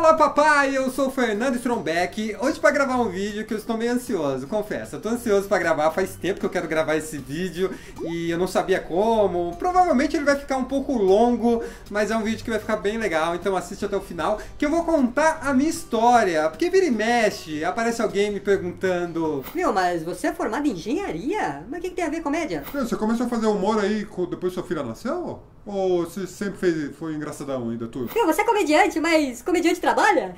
Fala papai, eu sou o Fernando Strombeck, hoje para gravar um vídeo que eu estou meio ansioso, confesso. Eu tô ansioso para gravar, faz tempo que eu quero gravar esse vídeo e eu não sabia como. Provavelmente ele vai ficar um pouco longo, mas é um vídeo que vai ficar bem legal, então assiste até o final, que eu vou contar a minha história. Porque vira e mexe, aparece alguém me perguntando: Meu, mas você é formado em engenharia? Mas o que tem a ver com comédia? Você começou a fazer humor aí depois que sua filha nasceu? Ou você sempre foi engraçadão ainda, tudo? Meu, você é comediante, mas comediante trabalha?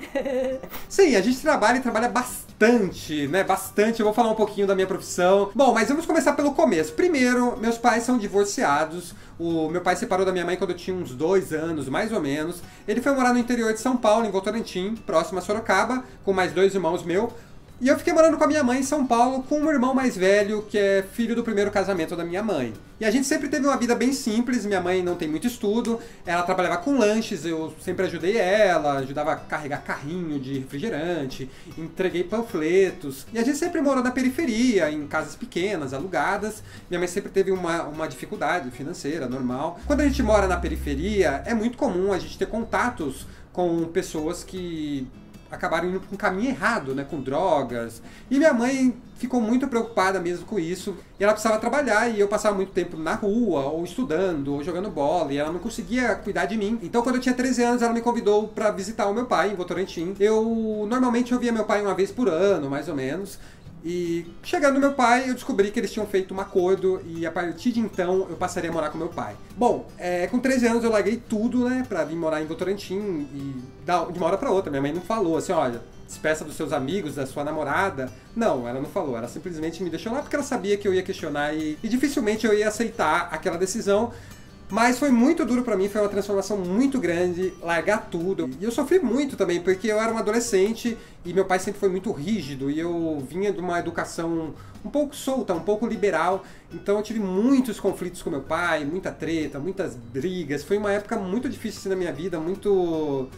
Sim, a gente trabalha e trabalha bastante, né? Bastante. Eu vou falar um pouquinho da minha profissão. Bom, mas vamos começar pelo começo. Primeiro, meus pais são divorciados. O meu pai separou da minha mãe quando eu tinha uns 2 anos, mais ou menos. Ele foi morar no interior de São Paulo, em Votorantim, próximo a Sorocaba, com mais 2 irmãos meus. E eu fiquei morando com a minha mãe em São Paulo, com um irmão mais velho, que é filho do primeiro casamento da minha mãe. E a gente sempre teve uma vida bem simples, minha mãe não tem muito estudo, ela trabalhava com lanches, eu sempre ajudei ela, ajudava a carregar carrinho de refrigerante, entreguei panfletos. E a gente sempre morou na periferia, em casas pequenas, alugadas. Minha mãe sempre teve uma dificuldade financeira, normal. Quando a gente mora na periferia, é muito comum a gente ter contatos com pessoas que acabaram indo para um caminho errado, né, com drogas. E minha mãe ficou muito preocupada mesmo com isso. E ela precisava trabalhar e eu passava muito tempo na rua, ou estudando, ou jogando bola, e ela não conseguia cuidar de mim. Então, quando eu tinha 13 anos, ela me convidou para visitar o meu pai em Votorantim. Normalmente eu via meu pai uma vez por ano, mais ou menos. E chegando no meu pai, eu descobri que eles tinham feito um acordo e a partir de então eu passaria a morar com meu pai. Bom, com 13 anos eu larguei tudo, né, pra vir morar em Votorantim e de uma hora pra outra. Minha mãe não falou assim, olha, despeça dos seus amigos, da sua namorada. Não, ela não falou, ela simplesmente me deixou lá porque ela sabia que eu ia questionar e dificilmente eu ia aceitar aquela decisão. Mas foi muito duro pra mim, foi uma transformação muito grande, largar tudo. E eu sofri muito também, porque eu era um adolescente e meu pai sempre foi muito rígido e eu vinha de uma educação um pouco solta, um pouco liberal. Então eu tive muitos conflitos com meu pai, muita treta, muitas brigas. Foi uma época muito difícil assim, na minha vida, muito...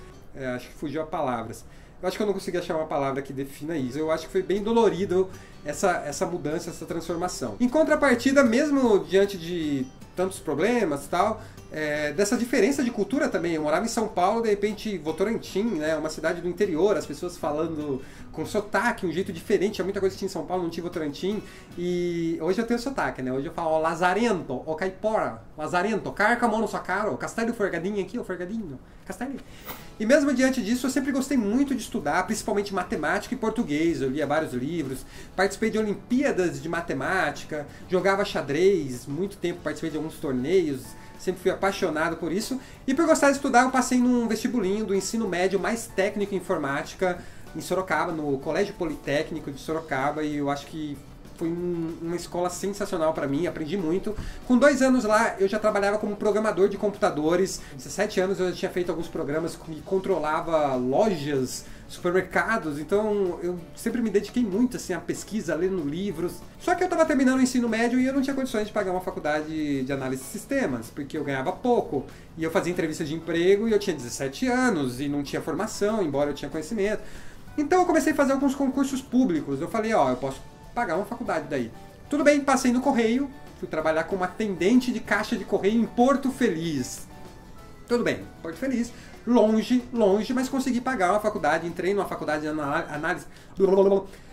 acho que fugiu a palavras. Eu acho que eu não consegui achar uma palavra que defina isso. Eu acho que foi bem dolorido essa mudança, essa transformação. Em contrapartida, mesmo diante de tantos problemas e tal, dessa diferença de cultura também. Eu morava em São Paulo, de repente Votorantim, né, uma cidade do interior, as pessoas falando com sotaque, um jeito diferente. Tinha muita coisa que tinha em São Paulo, não tinha em Votorantim. E hoje eu tenho sotaque, né? Hoje eu falo, ó, lazarento, ó, caipora, lazarento, carca a mão na sua cara, ó, castelho forgadinho aqui, ó, forgadinho, castelho. E mesmo diante disso, eu sempre gostei muito de estudar, principalmente matemática e português. Eu lia vários livros, participei de Olimpíadas de Matemática, jogava xadrez, muito tempo participei de alguns torneios, sempre fui apaixonado por isso. E por gostar de estudar, eu passei num vestibulinho do ensino médio mais técnico em informática em Sorocaba, no Colégio Politécnico de Sorocaba, e eu acho que foi uma escola sensacional para mim, aprendi muito. Com 2 anos lá, eu já trabalhava como programador de computadores. Com 17 anos eu já tinha feito alguns programas que controlava lojas, supermercados, então eu sempre me dediquei muito assim, à pesquisa, lendo livros. Só que eu estava terminando o ensino médio e eu não tinha condições de pagar uma faculdade de análise de sistemas, porque eu ganhava pouco. E eu fazia entrevista de emprego e eu tinha 17 anos e não tinha formação, embora eu tinha conhecimento. Então eu comecei a fazer alguns concursos públicos. Eu falei, ó, eu posso pagar uma faculdade daí. Tudo bem, passei no correio, fui trabalhar como atendente de caixa de correio em Porto Feliz. Tudo bem, Porto Feliz, longe, mas consegui pagar uma faculdade, entrei numa faculdade de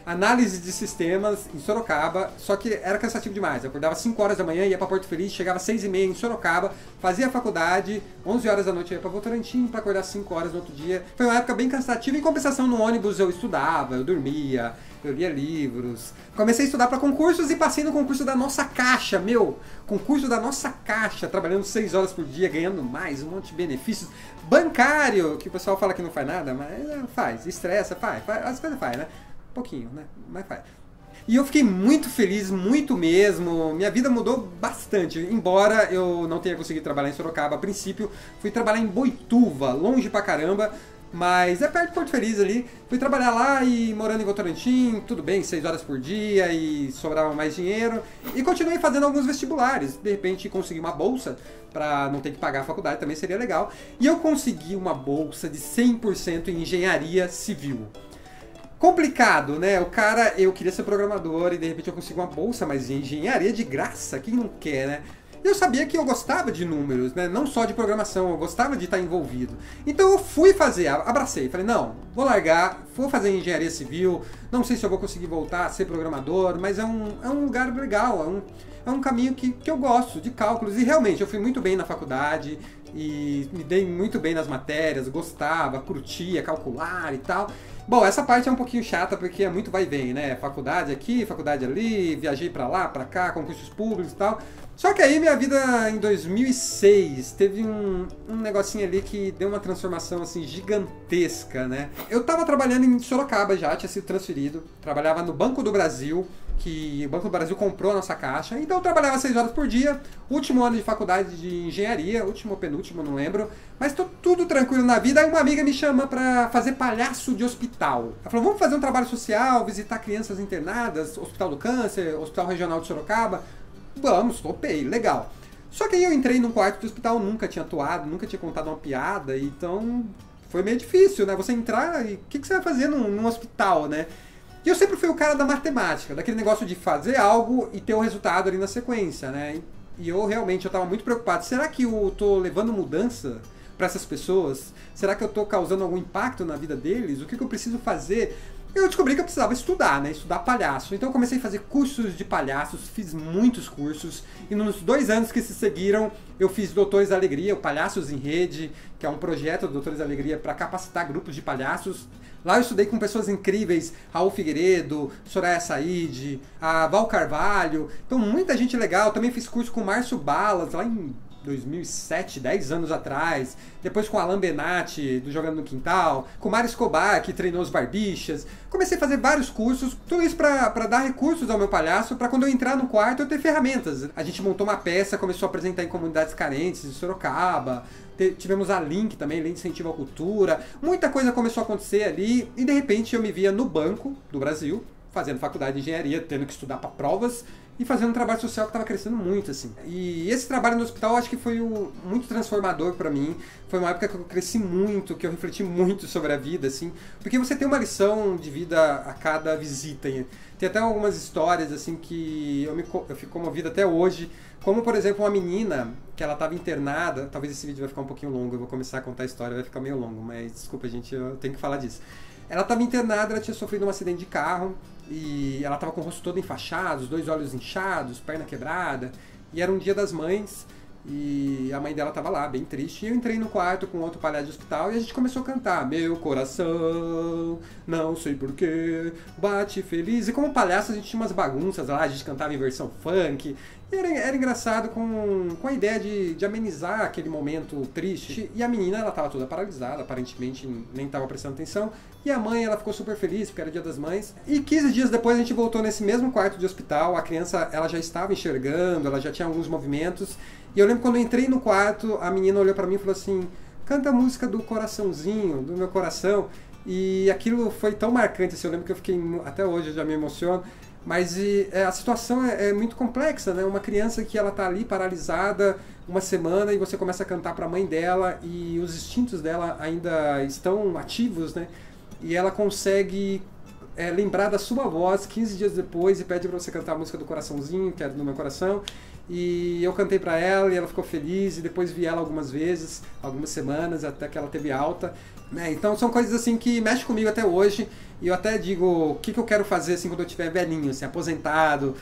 análise de sistemas em Sorocaba, só que era cansativo demais. Eu acordava 5 horas da manhã, ia para Porto Feliz, chegava às 6h30 em Sorocaba, fazia a faculdade, 11 horas da noite eu ia para Votorantim para acordar 5 horas no outro dia. Foi uma época bem cansativa. Em compensação, no ônibus eu estudava, eu dormia, eu lia livros. Comecei a estudar para concursos e passei no concurso da Nossa Caixa, concurso da Nossa Caixa, trabalhando 6 horas por dia, ganhando mais, um monte de benefícios. Bancário, que o pessoal fala que não faz nada, mas faz, estressa, faz as coisas faz, né? Um pouquinho, né? Mas faz. E eu fiquei muito feliz, muito mesmo. Minha vida mudou bastante. Embora eu não tenha conseguido trabalhar em Sorocaba a princípio, fui trabalhar em Boituva, longe pra caramba. Mas é perto de Porto Feliz ali. Fui trabalhar lá e morando em Votorantim, tudo bem, 6 horas por dia e sobrava mais dinheiro. E continuei fazendo alguns vestibulares. De repente consegui uma bolsa para não ter que pagar a faculdade, também seria legal. E eu consegui uma bolsa de 100% em engenharia civil. Complicado, né? Eu queria ser programador e de repente eu consigo uma bolsa, mas em engenharia de graça, quem não quer, né? E eu sabia que eu gostava de números, né? Não só de programação, eu gostava de estar envolvido. Então eu fui fazer, abracei, falei, não, vou largar, vou fazer engenharia civil, não sei se eu vou conseguir voltar a ser programador, mas é um lugar legal, é um caminho que eu gosto, de cálculos, e realmente eu fui muito bem na faculdade, e me dei muito bem nas matérias, gostava, curtia, calcular e tal. Bom, essa parte é um pouquinho chata porque é muito vai e vem, né? Faculdade aqui, faculdade ali, viajei pra lá, pra cá, concursos públicos e tal. Só que aí minha vida em 2006 teve um negocinho ali que deu uma transformação assim gigantesca, né? Eu tava trabalhando em Sorocaba já, tinha sido transferido, trabalhava no Banco do Brasil, que o Banco do Brasil comprou a nossa caixa, então eu trabalhava 6 horas por dia, último ano de faculdade de engenharia, último ou penúltimo, não lembro, mas tô tudo tranquilo na vida. Aí uma amiga me chama pra fazer palhaço de hospital. Ela falou, vamos fazer um trabalho social, visitar crianças internadas, Hospital do Câncer, Hospital Regional de Sorocaba. Vamos, topei, legal. Só que aí eu entrei num quarto do hospital, nunca tinha atuado, nunca tinha contado uma piada, então foi meio difícil, né? Você entrar e o que você vai fazer num hospital, né? E eu sempre fui o cara da matemática, daquele negócio de fazer algo e ter o resultado ali na sequência, né? E eu realmente estava muito preocupado. Será que eu tô levando mudança para essas pessoas? Será que eu tô causando algum impacto na vida deles? O que eu preciso fazer? Eu descobri que eu precisava estudar, né? Estudar palhaço. Então eu comecei a fazer cursos de palhaços, fiz muitos cursos. E nos 2 anos que se seguiram, eu fiz Doutores da Alegria, o Palhaços em Rede, que é um projeto do Doutores da Alegria para capacitar grupos de palhaços. Lá eu estudei com pessoas incríveis, Raul Figueiredo, Soraya Said, a Val Carvalho. Então muita gente legal. Também fiz curso com o Márcio Balas, lá em 2007, 10 anos atrás, depois com Alan Benatti, do Jogando no Quintal, com Mário Escobar, que treinou os Barbichas. Comecei a fazer vários cursos, tudo isso para dar recursos ao meu palhaço, para quando eu entrar no quarto eu ter ferramentas. A gente montou uma peça, começou a apresentar em comunidades carentes de Sorocaba, tivemos a Link também, Lei de Incentivo à Cultura, muita coisa começou a acontecer ali, e de repente eu me via no Banco do Brasil, fazendo faculdade de engenharia, tendo que estudar para provas, e fazendo um trabalho social que estava crescendo muito, assim. E esse trabalho no hospital eu acho que foi muito transformador para mim. Foi uma época que eu cresci muito, que eu refleti muito sobre a vida, assim. Porque você tem uma lição de vida a cada visita. Tem até algumas histórias, assim, que eu fico comovido até hoje. Como, por exemplo, uma menina que ela estava internada. Talvez esse vídeo vai ficar um pouquinho longo, eu vou começar a contar a história, vai ficar meio longo. Mas, desculpa, gente, eu tenho que falar disso. Ela estava internada, ela tinha sofrido um acidente de carro. E ela estava com o rosto todo enfaixado, os 2 olhos inchados, perna quebrada. E era um dia das mães, e a mãe dela estava lá, bem triste. E eu entrei no quarto com outro palhaço de hospital e a gente começou a cantar. Meu coração, não sei porquê, bate feliz. E como palhaço a gente tinha umas bagunças lá, a gente cantava em versão funk. E era engraçado com a ideia de amenizar aquele momento triste. E a menina, ela estava toda paralisada, aparentemente nem estava prestando atenção. E a mãe, ela ficou super feliz, porque era Dia das Mães. E 15 dias depois a gente voltou nesse mesmo quarto de hospital. A criança, ela já estava enxergando, ela já tinha alguns movimentos. E eu lembro quando eu entrei no quarto, a menina olhou para mim e falou assim, canta a música do coraçãozinho, do meu coração. E aquilo foi tão marcante, assim, eu lembro que eu fiquei, até hoje eu já me emociono. Mas a situação é muito complexa, né? Uma criança que ela tá ali paralisada uma semana e você começa a cantar para a mãe dela e os instintos dela ainda estão ativos, né? E ela consegue lembrar da sua voz 15 dias depois e pede para você cantar a música do coraçãozinho, que é do meu coração. E eu cantei para ela e ela ficou feliz e depois vi ela algumas vezes, algumas semanas, até que ela teve alta. Né? Então são coisas assim que mexem comigo até hoje. E eu até digo, o que eu quero fazer assim quando eu estiver velhinho, assim, aposentado.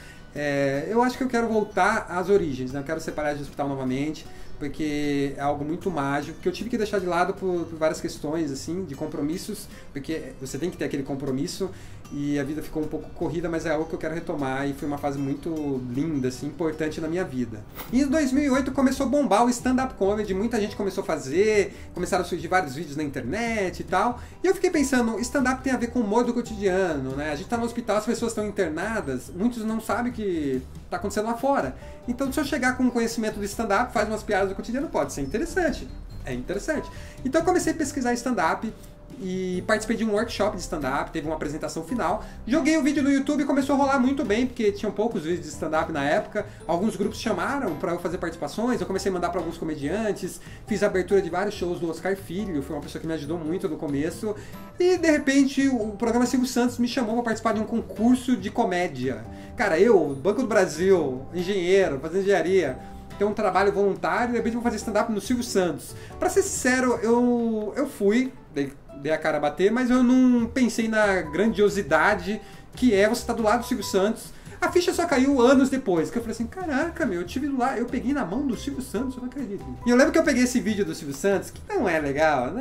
Eu acho que eu quero voltar às origens, né? Eu quero ser palhaço de hospital novamente, porque é algo muito mágico, que eu tive que deixar de lado por várias questões, assim, de compromissos, porque você tem que ter aquele compromisso, e a vida ficou um pouco corrida, mas é algo que eu quero retomar, e foi uma fase muito linda, assim, importante na minha vida. E em 2008 começou a bombar o stand-up comedy, muita gente começou a fazer, começaram a surgir vários vídeos na internet e tal, e eu fiquei pensando, stand-up tem a ver com o humor do cotidiano, né? A gente tá no hospital, as pessoas estão internadas, muitos não sabem o que tá acontecendo lá fora. Então, se eu chegar com conhecimento do stand-up, faz umas piadas do cotidiano, pode ser interessante. É interessante. Então, eu comecei a pesquisar stand-up e participei de um workshop de stand-up, teve uma apresentação final. Joguei o vídeo no YouTube e começou a rolar muito bem, porque tinham poucos vídeos de stand-up na época. Alguns grupos chamaram para eu fazer participações, eu comecei a mandar para alguns comediantes, fiz a abertura de vários shows do Oscar Filho, foi uma pessoa que me ajudou muito no começo. E, de repente, o programa Silvio Santos me chamou para participar de um concurso de comédia. Cara, eu, Banco do Brasil, engenheiro, fazendo engenharia, ter um trabalho voluntário, de repente vou fazer stand-up no Silvio Santos. Pra ser sincero, eu fui, dei a cara a bater, mas eu não pensei na grandiosidade que é você estar do lado do Silvio Santos. A ficha só caiu anos depois, que eu falei assim, caraca, meu, eu tive lá, eu peguei na mão do Silvio Santos, eu não acredito. E eu lembro que eu peguei esse vídeo do Silvio Santos, que não é legal,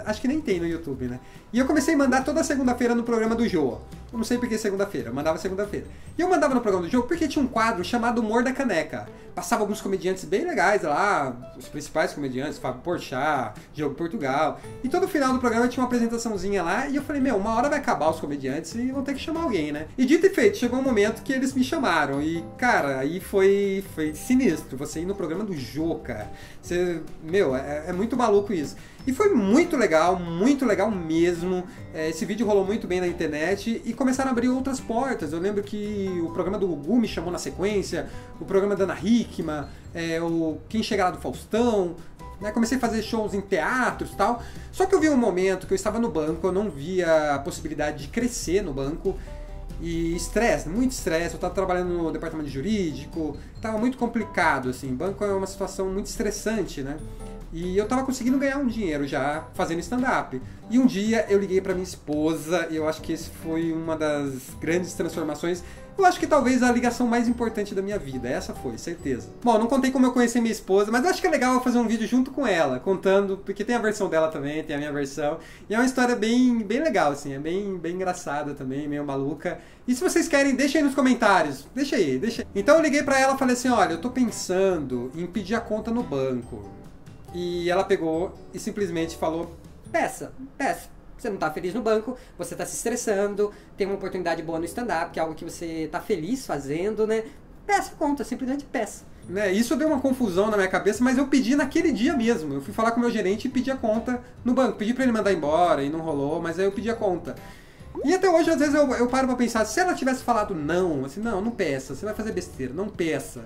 acho que nem tem no YouTube, né? E eu comecei a mandar toda segunda-feira no programa do Jô. Eu não sei por que segunda-feira, eu mandava segunda-feira. E eu mandava no programa do Jô porque tinha um quadro chamado Humor da Caneca. Passava alguns comediantes bem legais lá, os principais comediantes, Fábio Porchat, Diogo Portugal. E todo final do programa tinha uma apresentaçãozinha lá, e eu falei, meu, uma hora vai acabar os comediantes e vão ter que chamar alguém, né? E dito e feito, chegou um momento que eles me chamaram. E, cara, aí foi sinistro. Você ir no programa do Jô, cara. Você, meu, é muito maluco isso. E foi muito legal mesmo. Esse vídeo rolou muito bem na internet e começaram a abrir outras portas. Eu lembro que o programa do Gugu me chamou na sequência, o programa da Ana Hickman, o Quem Chega Lá do Faustão. Né? Comecei a fazer shows em teatros e tal. Só que eu vi um momento que eu estava no banco, eu não via a possibilidade de crescer no banco. E estresse, muito estresse. Eu estava trabalhando no departamento jurídico, estava muito complicado, assim. Banco é uma situação muito estressante, né? E eu tava conseguindo ganhar um dinheiro já fazendo stand-up. E um dia eu liguei pra minha esposa, e eu acho que esse foi uma das grandes transformações. Eu acho que talvez a ligação mais importante da minha vida. Essa foi, certeza. Bom, não contei como eu conheci minha esposa, mas eu acho que é legal eu fazer um vídeo junto com ela, contando, porque tem a versão dela também, tem a minha versão. E é uma história bem legal, assim, é bem engraçada também, meio maluca. E se vocês querem, deixa aí nos comentários. Deixa aí. Então eu liguei pra ela e falei assim, olha, eu tô pensando em pedir a conta no banco. E ela pegou e simplesmente falou, peça. Você não tá feliz no banco, você tá se estressando, tem uma oportunidade boa no stand-up, que é algo que você tá feliz fazendo, né? Peça a conta, simplesmente peça. Né? Isso deu uma confusão na minha cabeça, mas eu pedi naquele dia mesmo. Eu fui falar com o meu gerente e pedi a conta no banco. Pedi pra ele mandar embora e não rolou, mas aí eu pedi a conta. E até hoje, às vezes, eu paro pra pensar, se ela tivesse falado não, assim, não peça, você vai fazer besteira, não peça.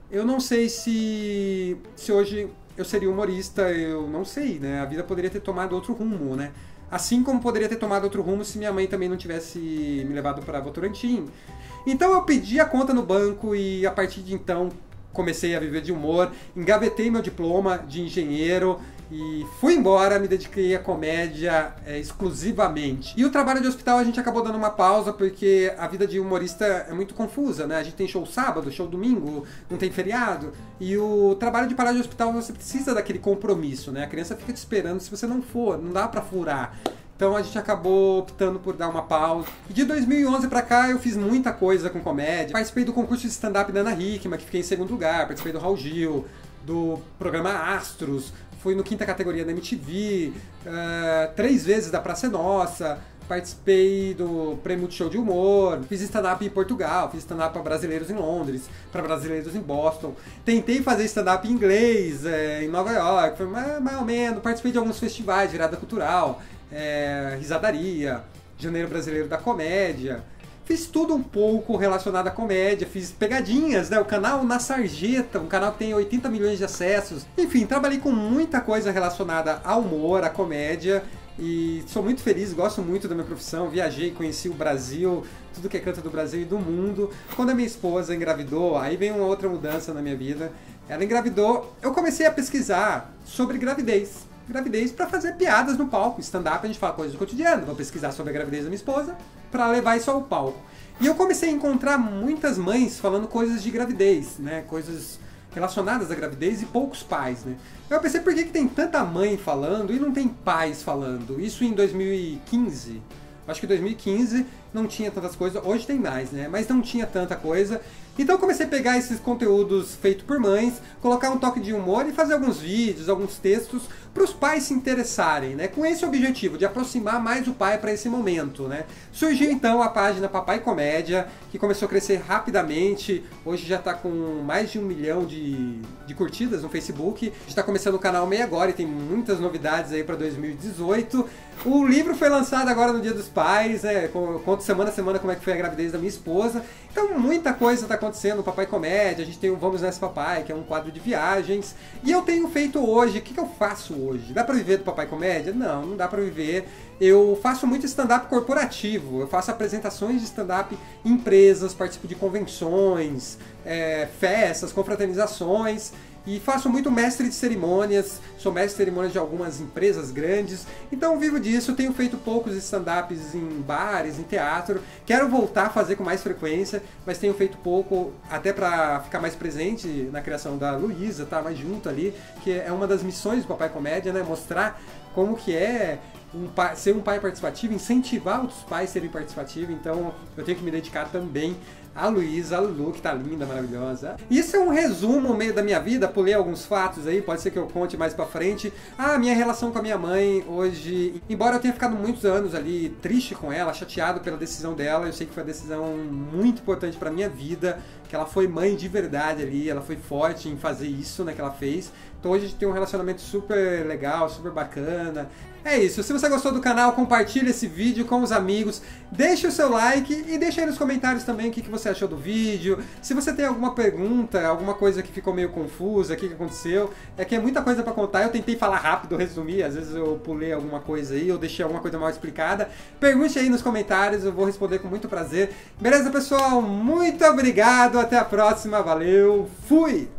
Eu não sei se hoje eu seria humorista, eu não sei, né? A vida poderia ter tomado outro rumo, né? Assim como poderia ter tomado outro rumo se minha mãe também não tivesse me levado para Votorantim. Então eu pedi a conta no banco e a partir de então comecei a viver de humor, engavetei meu diploma de engenheiro e fui embora, me dediquei à comédia exclusivamente. E o trabalho de hospital a gente acabou dando uma pausa porque a vida de humorista é muito confusa, né? A gente tem show sábado, show domingo, não tem feriado. E o trabalho de parar de hospital você precisa daquele compromisso, né? A criança fica te esperando, se você não for, não dá pra furar. Então a gente acabou optando por dar uma pausa. E de 2011 pra cá eu fiz muita coisa com comédia. Participei do concurso de stand-up da Ana Hickman, que fiquei em segundo lugar. Participei do Raul Gil, do programa Astros. Fui no quinta categoria da MTV. 3 vezes da Praça é Nossa. Participei do Prêmio Multishow de Humor. Fiz stand-up em Portugal. Fiz stand-up para brasileiros em Londres. Para brasileiros em Boston. Tentei fazer stand-up em inglês em Nova York. Foi mais ou menos. Participei de alguns festivais, virada cultural. Risadaria, Janeiro Brasileiro da Comédia. Fiz tudo um pouco relacionado à comédia, fiz pegadinhas, né? O canal Na Sarjeta, um canal que tem 80 milhões de acessos. Enfim, trabalhei com muita coisa relacionada ao humor, à comédia. E sou muito feliz, gosto muito da minha profissão. Viajei, conheci o Brasil, tudo que é canto do Brasil e do mundo. Quando a minha esposa engravidou, aí veio uma outra mudança na minha vida. Ela engravidou, eu comecei a pesquisar sobre gravidez para fazer piadas no palco. Stand-up a gente fala coisas do cotidiano, vou pesquisar sobre a gravidez da minha esposa para levar isso ao palco. E eu comecei a encontrar muitas mães falando coisas de gravidez, né? Coisas relacionadas à gravidez e poucos pais, né? Eu pensei, por que tem tanta mãe falando e não tem pais falando? Isso em 2015. Acho que em 2015 não tinha tantas coisas, hoje tem mais, né? Mas não tinha tanta coisa. Então eu comecei a pegar esses conteúdos feitos por mães, colocar um toque de humor e fazer alguns vídeos, alguns textos para os pais se interessarem, né? Com esse objetivo de aproximar mais o pai para esse momento, né? Surgiu então a página Papai Comédia, que começou a crescer rapidamente. Hoje já está com mais de 1 milhão de curtidas no Facebook. A gente está começando o canal meio agora e tem muitas novidades aí para 2018. O livro foi lançado agora no Dia dos Pais, conto conto semana a semana como é que foi a gravidez da minha esposa. Então muita coisa tá acontecendo no Papai Comédia. A gente tem o Vamos Nessa Papai, que é um quadro de viagens. E eu tenho feito hoje, o que eu faço hoje? Dá pra viver do Papai Comédia? Não, não dá pra viver. Eu faço muito stand-up corporativo, eu faço apresentações de stand-up em empresas, participo de convenções, festas, confraternizações. E faço muito mestre de cerimônias, sou mestre de cerimônias de algumas empresas grandes, então vivo disso, tenho feito poucos stand-ups em bares, em teatro, quero voltar a fazer com mais frequência, mas tenho feito pouco, até para ficar mais presente na criação da Luísa, tá mais junto ali, que é uma das missões do Papai Comédia, né, mostrar como que é ser um pai participativo, incentivar outros pais a serem participativos, então eu tenho que me dedicar também a Luísa, a Lulu, que tá linda, maravilhosa. Isso é um resumo meio da minha vida, pulei alguns fatos aí, pode ser que eu conte mais pra frente. Minha relação com a minha mãe hoje, embora eu tenha ficado muitos anos ali triste com ela, chateado pela decisão dela, eu sei que foi uma decisão muito importante pra minha vida, que ela foi mãe de verdade ali, ela foi forte em fazer isso, né, que ela fez. Então hoje a gente tem um relacionamento super legal, super bacana. É isso, se você gostou do canal, compartilhe esse vídeo com os amigos, deixe o seu like e deixe aí nos comentários também o que você achou do vídeo. Se você tem alguma pergunta, alguma coisa que ficou meio confusa, o que aconteceu, é que é muita coisa pra contar, eu tentei falar rápido, resumir, às vezes eu pulei alguma coisa aí, ou deixei alguma coisa mal explicada. Pergunte aí nos comentários, eu vou responder com muito prazer. Beleza, pessoal? Muito obrigado, até a próxima, valeu, fui!